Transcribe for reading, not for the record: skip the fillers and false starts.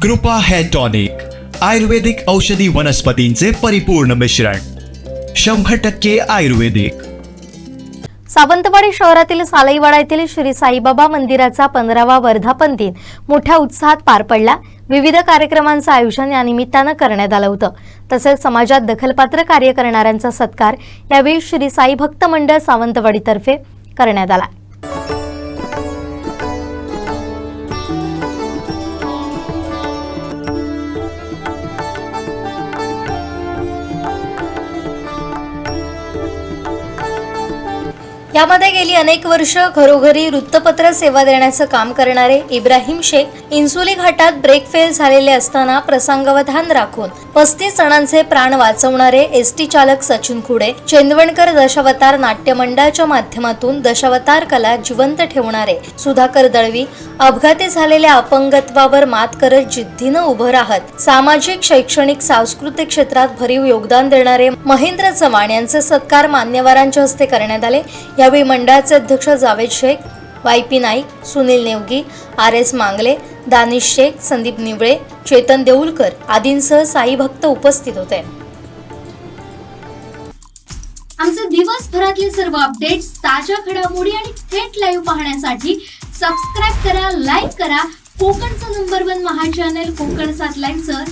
कृपा hair tonic, आयुर्वेदिक औषधी वनस्पतींचे परिपूर्ण मिश्रण, 100% आयुर्वेदिक. सावंतवाडी शहरातील सालईवाडा येथील श्री साईबाबा मंदिराचा 15वा वर्धापन दिन मोठ्या उत्साहात पार पडला. विविध कार्यक्रमांचं आयोजन या निमित्तानं करण्यात आलं होतं. तसेच समाजात दखलपात्र कार्य करणाऱ्यांचा सत्कार यावेळी श्री साई भक्त मंडळ सावंतवाडीतर्फे करण्यात आला. यामध्ये गेली अनेक वर्ष घरोघरी वृत्तपत्र सेवा देण्याचं काम करणारे इब्राहिम शेख इन्सुली घाटात ब्रेक फेल झालेले असताना प्रसंगावधान राखून 35 जणांचे प्राण वाचवणारे एसटी चालक सचिन खुडे, चेंदवणकर दशावतार नाट्य मंडळाच्या माध्यमातून दशावतार कला जिवंत ठेवणारे सुधाकर दळवी, अपघाती झालेल्या अपंगत्वावर मात करत जिद्दीनं उभं राहत सामाजिक, शैक्षणिक, सांस्कृतिक क्षेत्रात भरीव योगदान देणारे महेंद्र चव्हाण यांचे सत्कार मान्यवरांच्या हस्ते करण्यात आले. यावेळी मंडळाचे अध्यक्ष जावेद शेख, वाय.पी. नाईक, सुनील नेवगी, आर.एस. मांगले, दानिश शेख, संदीप निवळे, चेतन देऊलकर आदींसह साई भक्त उपस्थित होते. आमचे दिवसभरातले सर्व अपडेट्स, ताज्या घडामोडी आणि थेट लाईव्ह पाहण्यासाठी सबस्क्राईब करा, लाईक करा. कोकणचं नंबर 1 महा चॅनल कोकण 7 लाईव्हचं